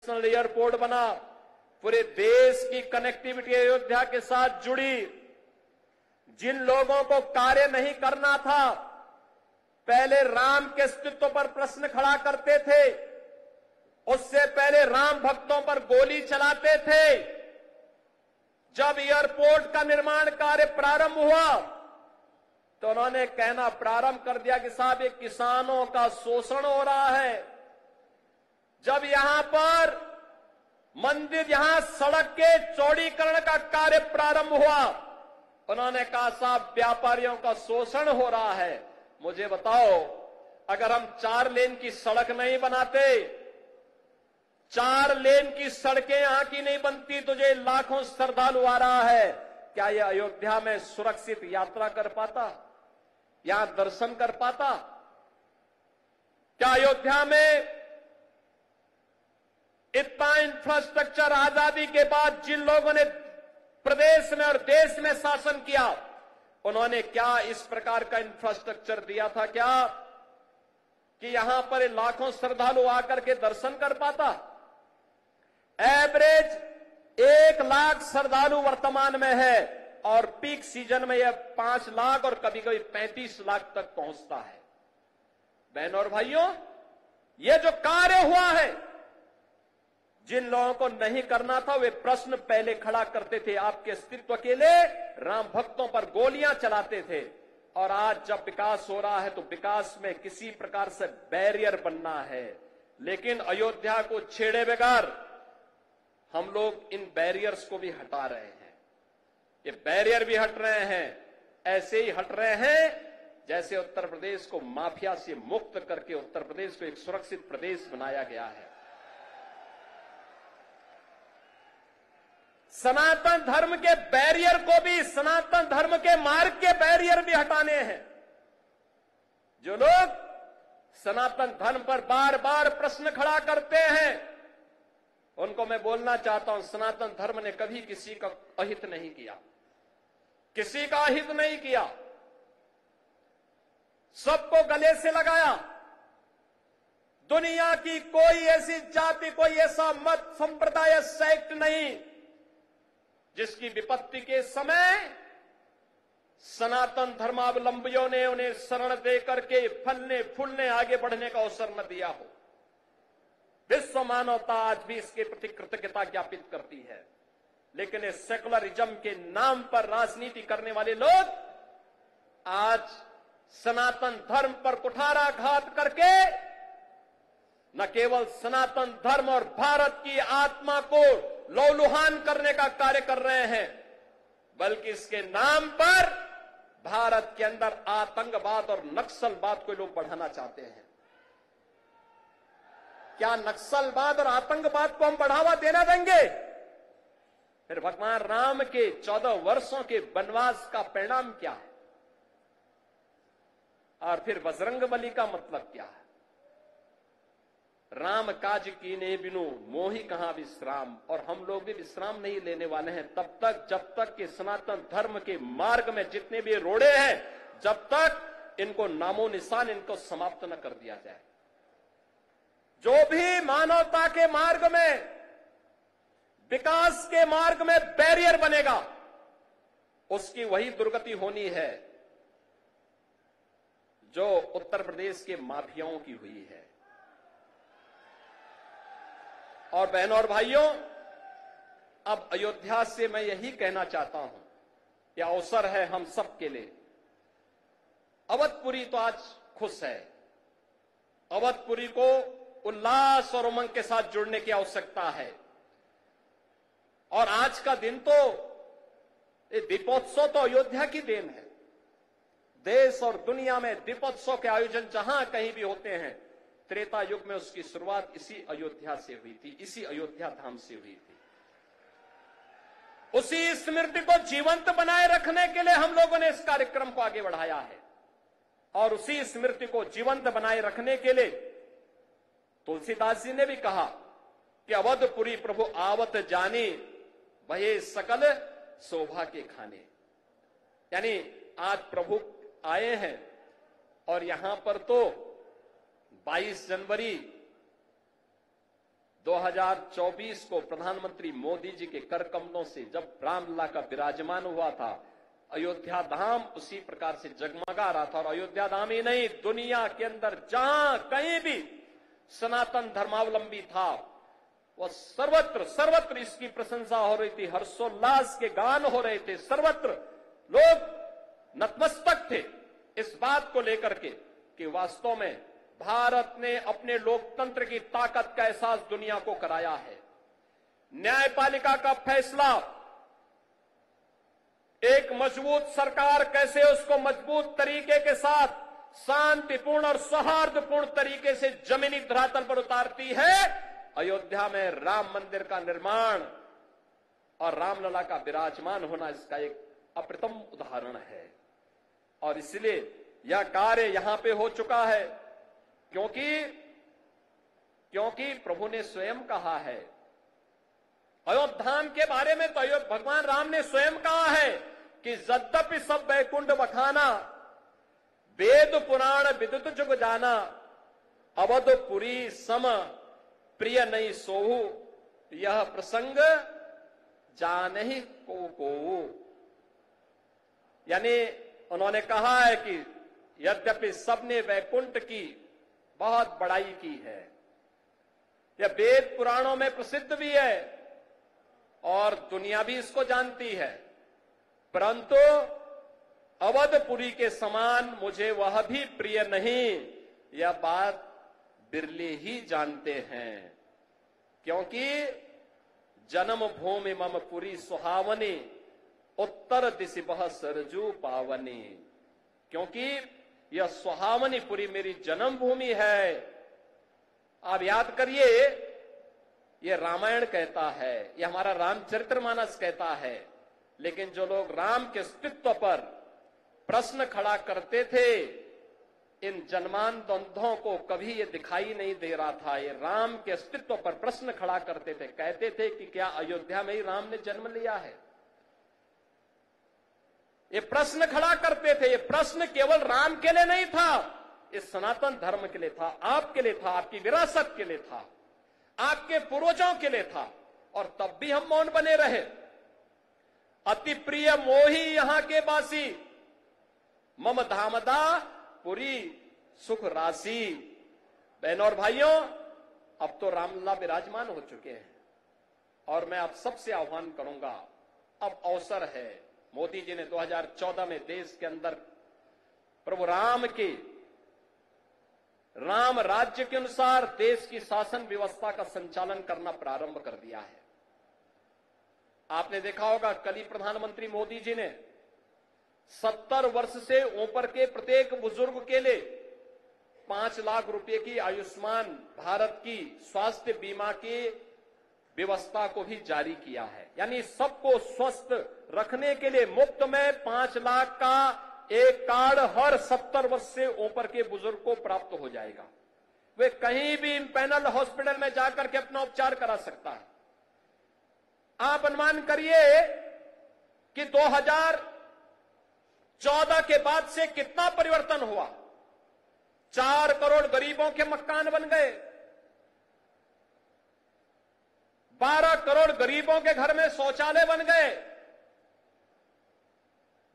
National airport बना, पूरे देश की कनेक्टिविटी अयोध्या के साथ जुड़ी। जिन लोगों को कार्य नहीं करना था, पहले राम के अस्तित्व पर प्रश्न खड़ा करते थे, उससे पहले राम भक्तों पर गोली चलाते थे। जब एयरपोर्ट का निर्माण कार्य प्रारंभ हुआ तो उन्होंने कहना प्रारंभ कर दिया कि साहब ये किसानों का शोषण हो रहा है। जब यहां पर मंदिर, यहां सड़क के चौड़ीकरण का कार्य प्रारंभ हुआ, उन्होंने कहा साहब व्यापारियों का शोषण हो रहा है। मुझे बताओ, अगर हम 4 लेन की सड़क नहीं बनाते, 4 लेन की सड़कें यहां की नहीं बनती, तुझे लाखों श्रद्धालु आ रहा है, क्या यह अयोध्या में सुरक्षित यात्रा कर पाता, यहां दर्शन कर पाता? क्या अयोध्या में इतना इंफ्रास्ट्रक्चर आजादी के बाद जिन लोगों ने प्रदेश में और देश में शासन किया, उन्होंने क्या इस प्रकार का इंफ्रास्ट्रक्चर दिया था क्या कि यहां पर लाखों श्रद्धालु आकर के दर्शन कर पाता? एवरेज 1 लाख श्रद्धालु वर्तमान में है और पीक सीजन में यह 5 लाख और कभी कभी 35 लाख तक पहुंचता है। बहनों और भाइयों, यह जो कार्य हुआ है, जिन लोगों को नहीं करना था वे प्रश्न पहले खड़ा करते थे, आपके अस्तित्व के लिए राम भक्तों पर गोलियां चलाते थे। और आज जब विकास हो रहा है तो विकास में किसी प्रकार से बैरियर बनना है, लेकिन अयोध्या को छेड़े बगैर हम लोग इन बैरियर्स को भी हटा रहे हैं। ये बैरियर भी हट रहे हैं, ऐसे ही हट रहे हैं जैसे उत्तर प्रदेश को माफिया से मुक्त करके उत्तर प्रदेश को एक सुरक्षित प्रदेश बनाया गया है। सनातन धर्म के बैरियर को भी, सनातन धर्म के मार्ग के बैरियर भी हटाने हैं। जो लोग सनातन धर्म पर बार बार प्रश्न खड़ा करते हैं, उनको मैं बोलना चाहता हूं, सनातन धर्म ने कभी किसी का अहित नहीं किया, किसी का अहित नहीं किया, सबको गले से लगाया। दुनिया की कोई ऐसी जाति, कोई ऐसा मत, संप्रदाय, सेक्ट नहीं जिसकी विपत्ति के समय सनातन धर्मावलंबियों ने उन्हें शरण दे करके फलने फूलने आगे बढ़ने का अवसर न दिया हो। विश्व मानवता आज भी इसके प्रति कृतज्ञता ज्ञापित करती है, लेकिन इस सेकुलरिज्म के नाम पर राजनीति करने वाले लोग आज सनातन धर्म पर कुठाराघात करके न केवल सनातन धर्म और भारत की आत्मा को लौलुहान करने का कार्य कर रहे हैं, बल्कि इसके नाम पर भारत के अंदर आतंकवाद और नक्सलवाद को लोग बढ़ाना चाहते हैं। क्या नक्सलवाद और आतंकवाद को हम बढ़ावा देना देंगे? फिर भगवान राम के 14 वर्षों के वनवास का परिणाम क्या है? और फिर बजरंगबली का मतलब क्या है? राम काज कीने बिनु मोहि कहां विश्राम। और हम लोग भी विश्राम नहीं लेने वाले हैं तब तक जब तक कि सनातन धर्म के मार्ग में जितने भी रोड़े हैं, जब तक इनको नामो निशान इनको समाप्त न कर दिया जाए। जो भी मानवता के मार्ग में, विकास के मार्ग में बैरियर बनेगा, उसकी वही दुर्गति होनी है जो उत्तर प्रदेश के माफियाओं की हुई है। और बहनों और भाइयों, अब अयोध्या से मैं यही कहना चाहता हूं, यह अवसर है हम सब के लिए। अवधपुरी तो आज खुश है, अवधपुरी को उल्लास और उमंग के साथ जुड़ने की आवश्यकता है। और आज का दिन तो, ये दीपोत्सव तो अयोध्या की देन है। देश और दुनिया में दीपोत्सव के आयोजन जहां कहीं भी होते हैं, त्रेता युग में उसकी शुरुआत इसी अयोध्या से हुई थी, इसी अयोध्या धाम से हुई थी। उसी स्मृति को जीवंत बनाए रखने के लिए हम लोगों ने इस कार्यक्रम को आगे बढ़ाया है। और उसी स्मृति को जीवंत बनाए रखने के लिए तुलसीदास जी ने भी कहा कि अवधपुरी प्रभु आवत जानी, वही सकल शोभा के खाने। यानी आज प्रभु आए हैं और यहां पर तो 22 जनवरी 2024 को प्रधानमंत्री मोदी जी के कर कमलों से जब रामलला का विराजमान हुआ था, अयोध्या धाम उसी प्रकार से जगमगा रहा था। और अयोध्या धाम ही नहीं, दुनिया के अंदर जहां कहीं भी सनातन धर्मावलंबी था, वह सर्वत्र सर्वत्र इसकी प्रशंसा हो रही थी, हर्षोल्लास के गान हो रहे थे, सर्वत्र लोग नतमस्तक थे इस बात को लेकर के कि वास्तव में भारत ने अपने लोकतंत्र की ताकत का एहसास दुनिया को कराया है। न्यायपालिका का फैसला, एक मजबूत सरकार कैसे उसको मजबूत तरीके के साथ शांतिपूर्ण और सौहार्दपूर्ण तरीके से जमीनी धरातल पर उतारती है, अयोध्या में राम मंदिर का निर्माण और रामलला का विराजमान होना इसका एक अप्रतिम उदाहरण है। और इसलिए यह कार्य यहां पे हो चुका है क्योंकि प्रभु ने स्वयं कहा है अयोध्या के बारे में, तो भगवान राम ने स्वयं कहा है कि यद्यपि सब वैकुंठ बखाना, वेद पुराण विदित जुग जाना, अवधपुरी सम प्रिय नहीं सोहू, यह प्रसंग जानहि को। यानी उन्होंने कहा है कि यद्यपि सबने वैकुंठ की बहुत बड़ाई की है, यह वेद पुराणों में प्रसिद्ध भी है और दुनिया भी इसको जानती है, परंतु अवधपुरी के समान मुझे वह भी प्रिय नहीं, यह बात बिरले ही जानते हैं। क्योंकि जन्म भूमि मम पुरी सुहावनी, उत्तर दिशि बह सरजू पावनी। क्योंकि यह सुहावनी पुरी मेरी जन्म भूमि है। आप याद करिए, यह रामायण कहता है, यह हमारा रामचरितमानस कहता है, लेकिन जो लोग राम के अस्तित्व पर प्रश्न खड़ा करते थे, इन जन्मांतों को कभी ये दिखाई नहीं दे रहा था। ये राम के अस्तित्व पर प्रश्न खड़ा करते थे, कहते थे कि क्या अयोध्या में ही राम ने जन्म लिया है। ये प्रश्न खड़ा करते थे। ये प्रश्न केवल राम के लिए नहीं था, इस सनातन धर्म के लिए था, आपके लिए था, आपकी विरासत के लिए था, आपके पूर्वजों के लिए था। और तब भी हम मौन बने रहे। अति प्रिय मोही यहां के बासी, मम धामदा पुरी सुख राशि। बहनों और भाइयों, अब तो रामलला विराजमान हो चुके हैं और मैं आप सबसे आह्वान करूंगा, अब अवसर है। मोदी जी ने 2014 में देश के अंदर प्रभु राम के राम राज्य के अनुसार देश की शासन व्यवस्था का संचालन करना प्रारंभ कर दिया है। आपने देखा होगा, कल ही प्रधानमंत्री मोदी जी ने 70 वर्ष से ऊपर के प्रत्येक बुजुर्ग के लिए 5 लाख रुपए की आयुष्मान भारत की स्वास्थ्य बीमा की व्यवस्था को भी जारी किया है। यानी सबको स्वस्थ रखने के लिए मुफ्त में 5 लाख का एक कार्ड हर 70 वर्ष से ऊपर के बुजुर्ग को प्राप्त हो जाएगा। वे कहीं भी पैनल हॉस्पिटल में जाकर के अपना उपचार करा सकता है। आप अनुमान करिए कि 2014 के बाद से कितना परिवर्तन हुआ। 4 करोड़ गरीबों के मकान बन गए, 12 करोड़ गरीबों के घर में शौचालय बन गए,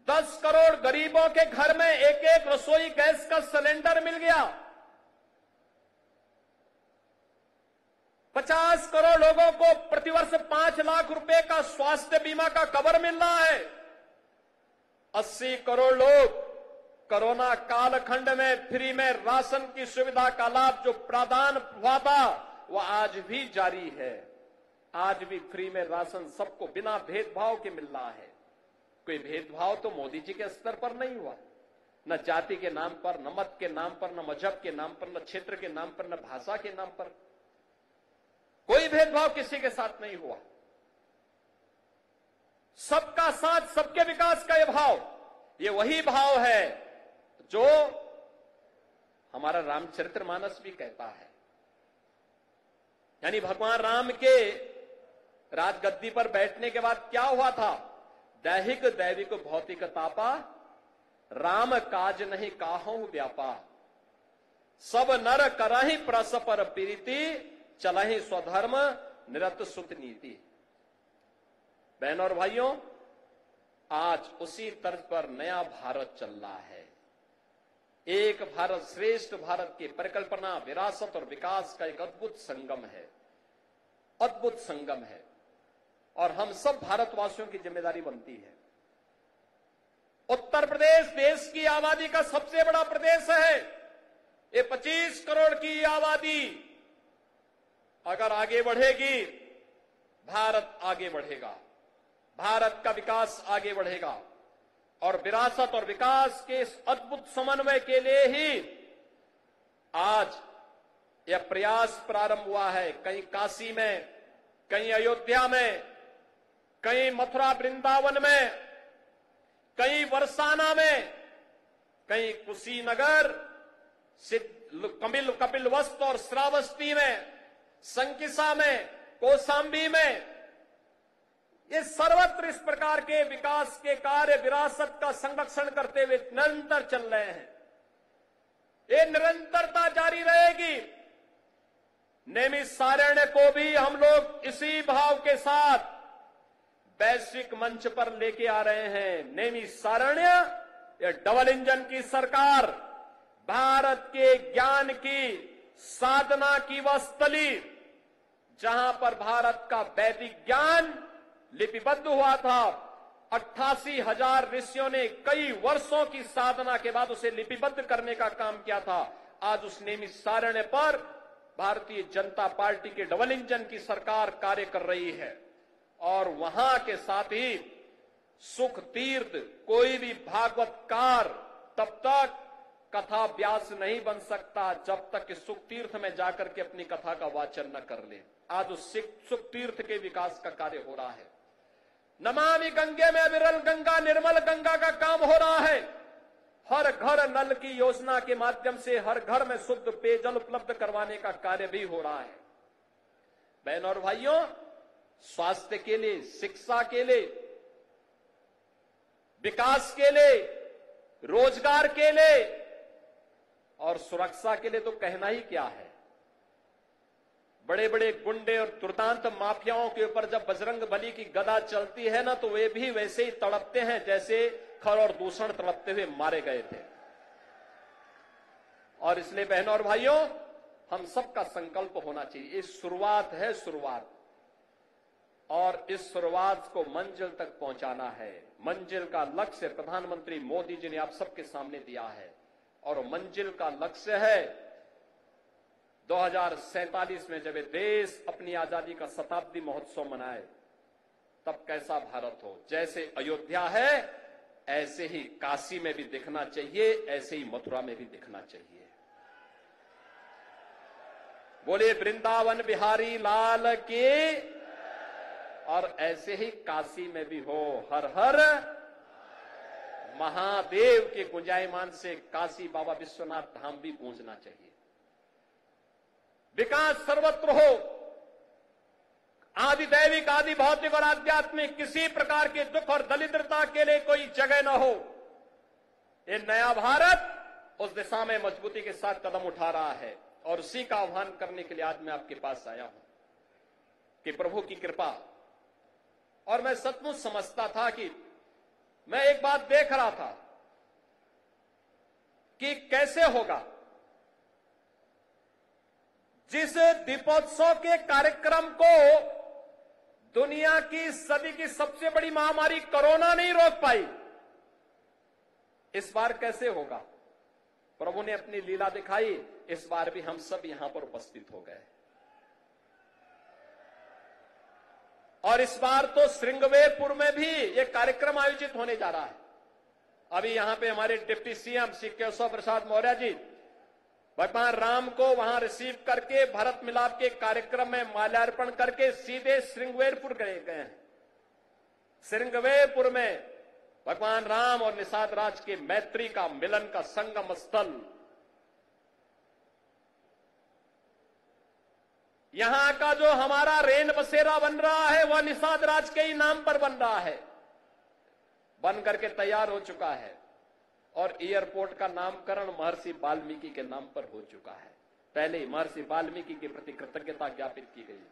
10 करोड़ गरीबों के घर में एक एक रसोई गैस का सिलेंडर मिल गया, 50 करोड़ लोगों को प्रतिवर्ष 5 लाख रुपए का स्वास्थ्य बीमा का कवर मिल रहा है, 80 करोड़ लोग कोरोना कालखंड में फ्री में राशन की सुविधा का लाभ जो प्रदान हुआ था वह आज भी जारी है। आज भी फ्री में राशन सबको बिना भेदभाव के मिल रहा है। कोई भेदभाव तो मोदी जी के स्तर पर नहीं हुआ, न जाति के नाम पर, न मत के नाम पर, न मजहब के नाम पर, न क्षेत्र के नाम पर, न भाषा के नाम पर। कोई भेदभाव किसी के साथ नहीं हुआ। सबका साथ, सबके विकास का यह भाव, ये वही भाव है जो हमारा रामचरितमानस भी कहता है। यानी भगवान राम के राजगद्दी पर बैठने के बाद क्या हुआ था? दैहिक दैविक भौतिक तापा, राम काज नहीं काहू व्यापा, सब नर करहि परस्पर प्रीति, चलहि स्वधर्म निरत सुत नीति। बहनों और भाइयों, आज उसी तर्ज पर नया भारत चल रहा है। एक भारत श्रेष्ठ भारत की परिकल्पना, विरासत और विकास का एक अद्भुत संगम है, अद्भुत संगम है, और हम सब भारतवासियों की जिम्मेदारी बनती है। उत्तर प्रदेश देश की आबादी का सबसे बड़ा प्रदेश है। ये 25 करोड़ की आबादी अगर आगे बढ़ेगी, भारत आगे बढ़ेगा, भारत का विकास आगे बढ़ेगा। और विरासत और विकास के इस अद्भुत समन्वय के लिए ही आज यह प्रयास प्रारंभ हुआ है। कहीं काशी में, कहीं अयोध्या में, कहीं मथुरा वृंदावन में, कहीं बरसाना में, कहीं कुशीनगर, कपिलवस्तु और श्रावस्ती में, संकिसा में, कौशांबी में, ये सर्वत्र इस प्रकार के विकास के कार्य विरासत का संरक्षण करते हुए निरंतर चल रहे हैं। ये निरंतरता जारी रहेगी। नैमिषारण्य को भी हम लोग इसी भाव के साथ वैश्विक मंच पर लेके आ रहे हैं। नैमिषारण्य ये डबल इंजन की सरकार, भारत के ज्ञान की साधना की वह स्थली, जहां पर भारत का वैदिक ज्ञान लिपिबद्ध हुआ था। 88,000 ऋषियों ने कई वर्षों की साधना के बाद उसे लिपिबद्ध करने का काम किया था। आज उस नैमिषारण्य पर भारतीय जनता पार्टी के डबल इंजन की सरकार कार्य कर रही है। और वहां के साथ ही सुख तीर्थ, कोई भी भागवतकार तब तक कथा व्यास नहीं बन सकता जब तक कि सुख तीर्थ में जाकर के अपनी कथा का वाचन न कर ले। आज उस सुख तीर्थ के विकास का कार्य हो रहा है। नमामि गंगे में विरल गंगा, निर्मल गंगा का काम हो रहा है। हर घर नल की योजना के माध्यम से हर घर में शुद्ध पेयजल उपलब्ध करवाने का कार्य भी हो रहा है। बहनों और भाइयों, स्वास्थ्य के लिए, शिक्षा के लिए, विकास के लिए, रोजगार के लिए और सुरक्षा के लिए तो कहना ही क्या है। बड़े बड़े गुंडे और दुर्दांत माफियाओं के ऊपर जब बजरंग बली की गदा चलती है ना, तो वे भी वैसे ही तड़पते हैं जैसे खर और दूषण तड़पते हुए मारे गए थे। और इसलिए बहनों और भाइयों, हम सबका संकल्प होना चाहिए। ये शुरुआत है, शुरुआत, और इस शुरुआत को मंजिल तक पहुंचाना है। मंजिल का लक्ष्य प्रधानमंत्री मोदी जी ने आप सबके सामने दिया है, और मंजिल का लक्ष्य है 2047 में जब देश अपनी आजादी का शताब्दी महोत्सव मनाए, तब कैसा भारत हो। जैसे अयोध्या है ऐसे ही काशी में भी दिखना चाहिए, ऐसे ही मथुरा में भी दिखना चाहिए। बोले वृंदावन बिहारी लाल की। और ऐसे ही काशी में भी हो, हर हर महादेव के गुंजायमान से काशी बाबा विश्वनाथ धाम भी गूंजना चाहिए। विकास सर्वत्र हो, आदि दैविक, आदि भौतिक और आध्यात्मिक, किसी प्रकार के दुख और दरिद्रता के लिए कोई जगह न हो। ये नया भारत उस दिशा में मजबूती के साथ कदम उठा रहा है, और उसी का आह्वान करने के लिए आज मैं आपके पास आया हूं कि प्रभु की कृपा। और मैं सचमुच समझता था कि मैं एक बात देख रहा था कि कैसे होगा। जिस दीपोत्सव के कार्यक्रम को दुनिया की सदी की सबसे बड़ी महामारी कोरोना नहीं रोक पाई, इस बार कैसे होगा। प्रभु ने अपनी लीला दिखाई। इस बार भी हम सब यहां पर उपस्थित हो गए, और इस बार तो श्रृंगवेरपुर में भी यह कार्यक्रम आयोजित होने जा रहा है। अभी यहां पे हमारे डिप्टी सीएम श्री केशव प्रसाद मौर्य जी भगवान राम को वहां रिसीव करके भरत मिलाप के कार्यक्रम में माल्यार्पण करके सीधे श्रृंगवेरपुर गए हैं। श्रृंगवेरपुर में भगवान राम और निषाद राज के मैत्री का मिलन का संगम स्थल। यहां का जो हमारा रेन बसेरा बन रहा है वह निषाद राज के ही नाम पर बन रहा है, बन करके तैयार हो चुका है। और एयरपोर्ट का नामकरण महर्षि वाल्मीकि के नाम पर हो चुका है। पहले महर्षि वाल्मीकि के प्रति कृतज्ञता ज्ञापित की गई।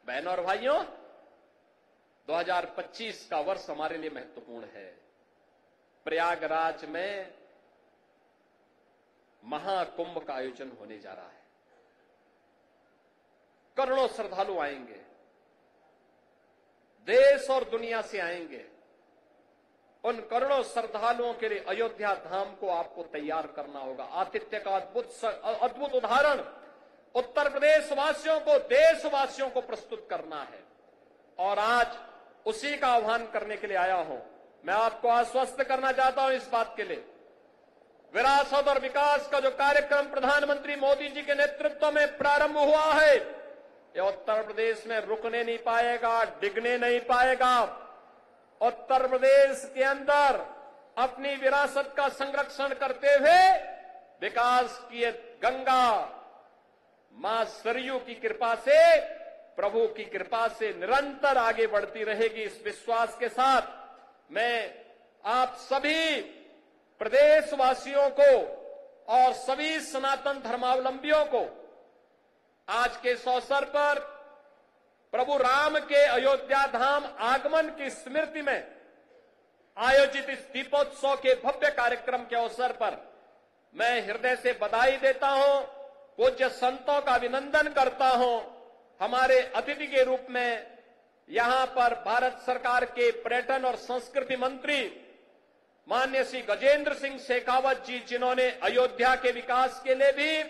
बहनों और भाइयों, 2025 का वर्ष हमारे लिए महत्वपूर्ण है। प्रयागराज में महाकुंभ का आयोजन होने जा रहा है। करोड़ों श्रद्धालु आएंगे, देश और दुनिया से आएंगे। उन करोड़ों श्रद्धालुओं के लिए अयोध्या धाम को आपको तैयार करना होगा। आतिथ्य का अद्भुत उदाहरण उत्तर प्रदेश वासियों को, देशवासियों को प्रस्तुत करना है और आज उसी का आह्वान करने के लिए आया हूं। मैं आपको आश्वस्त करना चाहता हूं इस बात के लिए, विरासत और विकास का जो कार्यक्रम प्रधानमंत्री मोदी जी के नेतृत्व में प्रारंभ हुआ है, ये उत्तर प्रदेश में रुकने नहीं पाएगा, डिगने नहीं पाएगा। उत्तर प्रदेश के अंदर अपनी विरासत का संरक्षण करते हुए विकास की गंगा मां सरयू की कृपा से, प्रभु की कृपा से निरंतर आगे बढ़ती रहेगी। इस विश्वास के साथ मैं आप सभी प्रदेशवासियों को और सभी सनातन धर्मावलंबियों को आज के इस अवसर पर प्रभु राम के अयोध्या धाम आगमन की स्मृति में आयोजित इस दीपोत्सव के भव्य कार्यक्रम के अवसर पर मैं हृदय से बधाई देता हूं, पूज्य संतों का अभिनंदन करता हूं। हमारे अतिथि के रूप में यहां पर भारत सरकार के पर्यटन और संस्कृति मंत्री माननीय श्री गजेंद्र सिंह शेखावत जी, जिन्होंने अयोध्या के विकास के लिए भी,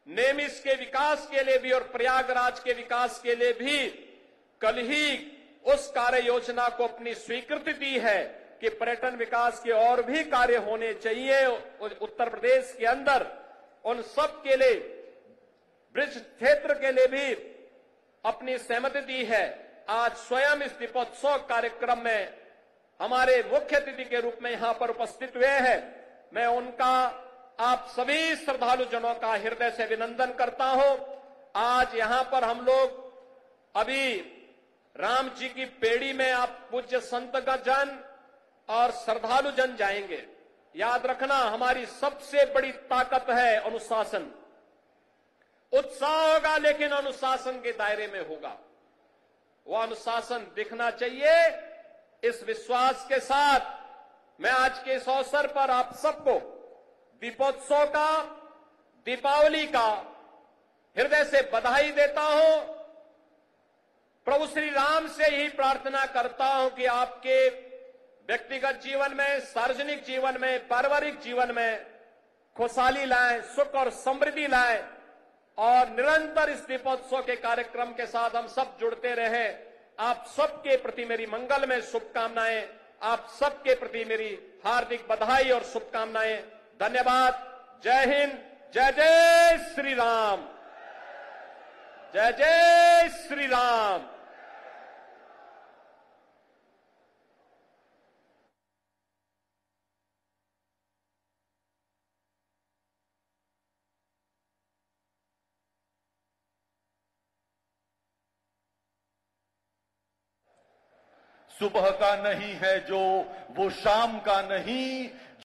नेमिस के विकास के लिए भी और प्रयागराज के विकास के लिए भी कल ही उस कार्य योजना को अपनी स्वीकृति दी है कि पर्यटन विकास के और भी कार्य होने चाहिए उत्तर प्रदेश के अंदर। उन सब के लिए, ब्रिज क्षेत्र के लिए भी अपनी सहमति दी है। आज स्वयं इस दीपोत्सव कार्यक्रम में हमारे मुख्य अतिथि के रूप में यहां पर उपस्थित हुए हैं। मैं उनका, आप सभी श्रद्धालु जनों का हृदय से अभिनंदन करता हूं। आज यहां पर हम लोग अभी राम जी की पेड़ी में आप पूज्य संतगण जन और श्रद्धालु जन जाएंगे। याद रखना, हमारी सबसे बड़ी ताकत है अनुशासन। उत्साह होगा लेकिन अनुशासन के दायरे में होगा। वह अनुशासन दिखना चाहिए। इस विश्वास के साथ मैं आज के इस अवसर पर आप सबको दीपोत्सव का, दीपावली का हृदय से बधाई देता हूं। प्रभु श्री राम से ही प्रार्थना करता हूं कि आपके व्यक्तिगत जीवन में, सार्वजनिक जीवन में, पारिवारिक जीवन में खुशहाली लाएं, सुख और समृद्धि लाएं और निरंतर इस दीपोत्सव के कार्यक्रम के साथ हम सब जुड़ते रहें। आप सबके प्रति मेरी मंगलमय शुभकामनाएं, आप सबके प्रति मेरी हार्दिक बधाई और शुभकामनाएं। धन्यवाद। जय हिंद। जय जय श्री राम। जय जय श्री राम। सुबह का नहीं है जो, वो शाम का नहीं,